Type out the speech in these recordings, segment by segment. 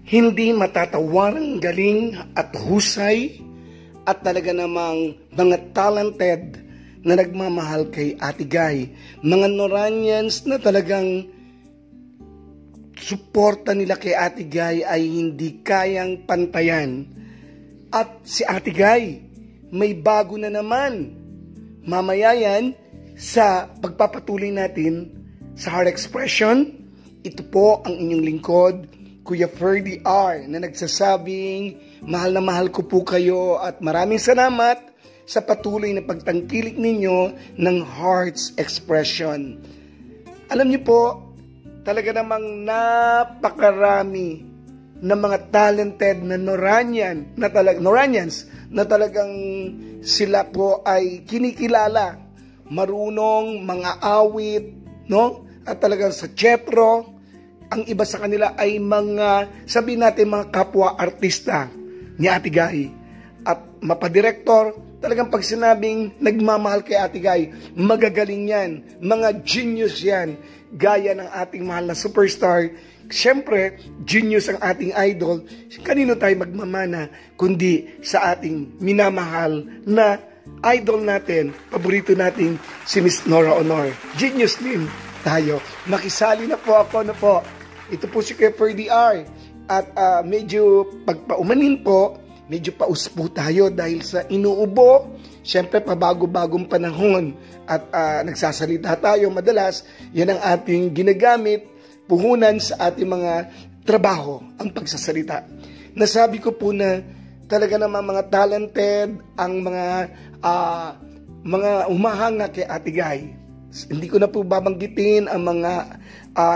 Hindi matatawarang galing at husay at talaga namang mga talented na nagmamahal kay Ate Guy. Mga Noranians na talagang suporta nila kay Ate Guy ay hindi kayang pantayan. At si Ate Guy, may bago na naman. Mamaya yan sa pagpapatuloy natin sa Heart Expression. Ito po ang inyong lingkod, Kuya Ferdy R, na nagsasabing, mahal na mahal ko po kayo at maraming salamat sa patuloy na pagtangkilik ninyo ng Heart's Expression. Alam niyo po, talaga namang napakarami ng mga talented na Noranians na talagang sila po ay kinikilala, marunong mga awit, no? At talagang sa teatro. Ang iba sa kanila ay mga, sabihin natin mga kapwa-artista ni Ate Guy. At mapadirektor, talagang pag sinabing nagmamahal kay Ate Guy, magagaling yan, mga genius yan, gaya ng ating mahal na superstar. Siyempre, genius ang ating idol. Kanino tayo magmamana, kundi sa ating minamahal na idol natin, paborito nating si Miss Nora Honor. Genius din tayo. Makisali na po ako na po. Ito po si Kuya Ferdy R. At medyo pagpaumanin po, medyo paus po tayo dahil sa inuubo. Siyempre, pabago-bagong panahon. At nagsasalita tayo madalas. Yan ang ating ginagamit, puhunan sa ating mga trabaho, ang pagsasalita. Nasabi ko po na talaga naman mga talented, ang mga umahanga kay Ate Guy. Hindi ko na po babanggitin ang mga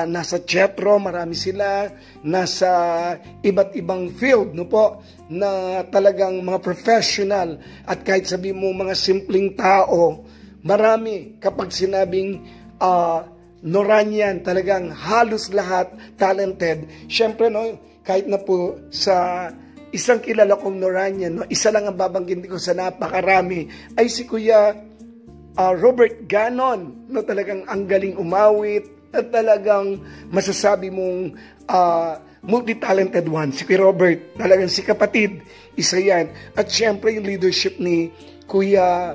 nasa teatro, marami sila, nasa iba't ibang field, no po, na talagang mga professional, at kahit sabi mo mga simpleng tao, marami kapag sinabing Noranian, talagang halos lahat talented. Siyempre, no, kahit na po sa isang kilala kong Noranian, no, isa lang ang babanggitin ko sa napakarami, ay si Kuya Robert Ganon, no, talagang ang galing umawit at talagang masasabi mong multi-talented one. Si Kuya Robert, talagang si kapatid, isa yan. At syempre yung leadership ni Kuya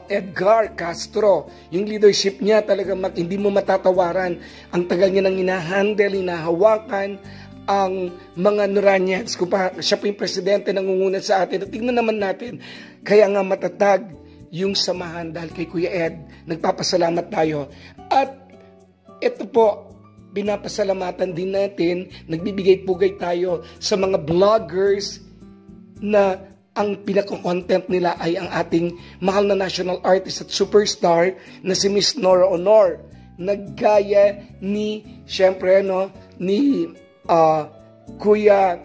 Edgar Castro, yung leadership niya talagang hindi mo matatawaran. Ang tagal niya nang hinahandle, hinahawakan ang mga Noranians. Siya po yung presidente, nangunguna sa atin. At tingnan naman natin, kaya nga matatag yung samahan dahil kay Kuya Ed. Nagpapasalamat tayo. At ito po, pinapasalamatan din natin, nagbibigay-pugay tayo sa mga vloggers na ang pinaka-content nila ay ang ating mahal na national artist at superstar na si Miss Nora Honor. Naggaya ni, syempre, no, ni Kuya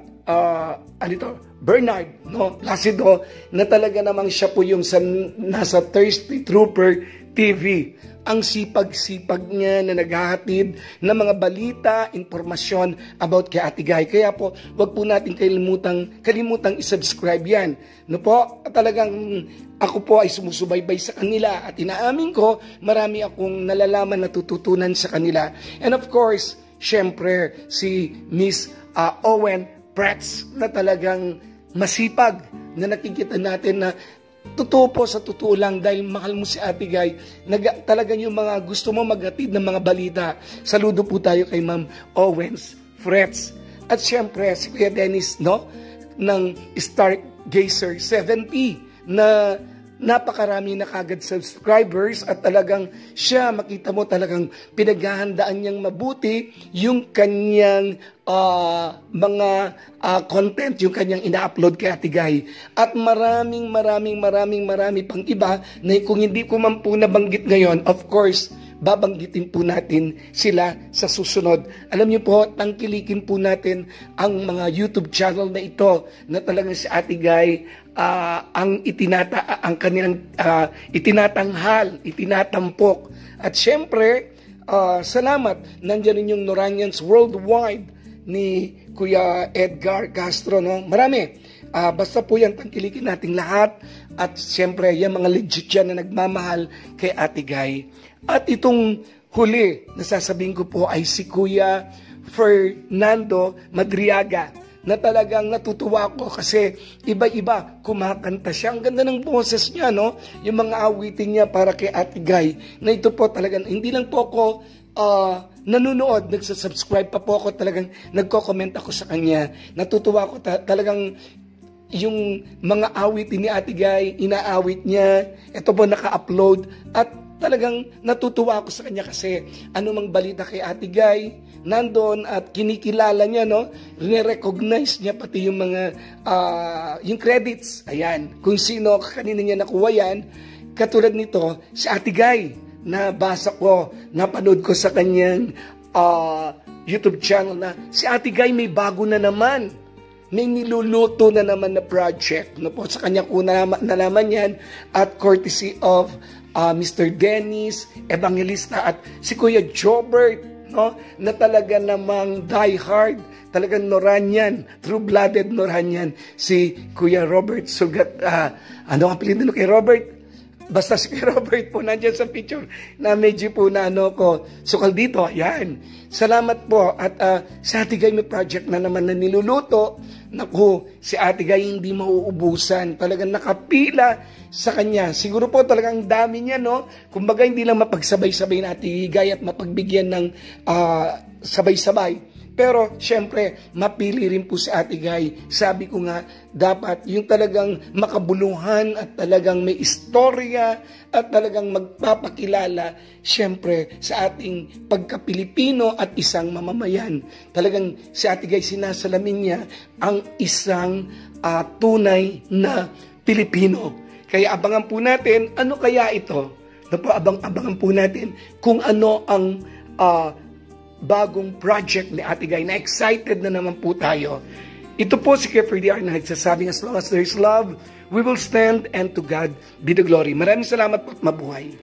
Bernard, no, Placido, na talaga namang siya po yung nasa Thirsty Trooper TV. Ang sipag-sipag niya na naghahatid ng mga balita, impormasyon about kay Ate Guy. Kaya po, wag po natin kalimutang isubscribe yan. No po, talagang ako po ay sumusubaybay sa kanila at inaamin ko, marami akong nalalaman, natututunan sa kanila. And of course, syempre, si Miss Owen Pretz na talagang masipag na nakikita natin na totoo po sa totoo lang dahil mahal mo si Ate Guy. Talagang yung mga gusto mo maghatid ng mga balita. Saludo po tayo kay Ma'am Owens Pretz. At syempre si Kuya Dennis, no, ng Stargazer 70 na napakarami na kagad subscribers at talagang siya, makita mo talagang pinaghahandaan niyang mabuti yung kanyang mga content, yung kanyang ina-upload kay Ate Guy. At maraming pang iba na kung hindi ko man po nabanggit ngayon, of course, babanggitin po natin sila sa susunod. Alam niyo po, tangkilikin po natin ang mga YouTube channel na ito na talagang si Ate Guy ang kanilang itinatanghal, itinatampok. At syempre, salamat, nandiyan rin yung Noranians Worldwide ni Kuya Edgar Castro, no? Marami. Basta po yan, tangkilikin nating lahat. At syempre, yung mga legit yan na nagmamahal kay Ate Guy. At itong huli na sasabihin ko po ay si Kuya Fernando Madriaga, na talagang natutuwa ko kasi iba-iba, kumakanta siya. Ang ganda ng boses niya, no? Yung mga awitin niya para kay Ate Guy, na ito po talagang, hindi lang po ako nanonood, nagsasubscribe pa po ako, talagang nagko-comment ako sa kanya. Natutuwa ko talagang yung mga awitin ni Ate Guy, inaawit niya, ito po naka-upload, at talagang natutuwa ako sa kanya kasi anumang balita kay Ate Guy, nandun at kinikilala niya, no? Re-recognize niya pati yung mga, yung credits. Ayan, kung sino, kanina niya nakuha yan. Katulad nito, si Ate Guy, nabasa ko, napanood ko sa kanyang YouTube channel na si Ate Guy may bago na naman. May niluluto na naman na project. No po, sa kanya ko nalaman yan at courtesy of Mr. Dennis Evangelista at si Kuya Jobert, no, na talaga namang diehard, talagang Noranyan, true-blooded Noranyan, si Kuya Robert Sugat. Ano ang apelido kay Robert? Basta si Kuya Robert po nandiyan sa picture na medyo po na ko sukal dito. Ayan. Salamat po. At si Ate Guy may project na naman na niluluto. Naku, si Ate Guy hindi mauubusan. Talagang nakapila sa kanya. Siguro po talagang dami niya, no? Kumbaga hindi lang mapagsabay-sabay na Ate Guy at mapagbigyan ng sabay-sabay. Pero, syempre, mapili rin po si Ate Guy. Sabi ko nga, dapat yung talagang makabuluhan at talagang may istorya at talagang magpapakilala, syempre, sa ating pagka-Pilipino at isang mamamayan. Talagang si Ate Guy, sinasalamin niya ang isang tunay na Pilipino. Kaya abangan po natin, ano kaya ito? Abangan po natin kung ano ang bagong project ni Ate Guy, na excited na naman po tayo. Ito po si Kefir DR na nagsasabing, as long as there is love, we will stand, and to God be the glory. Maraming salamat po at mabuhay.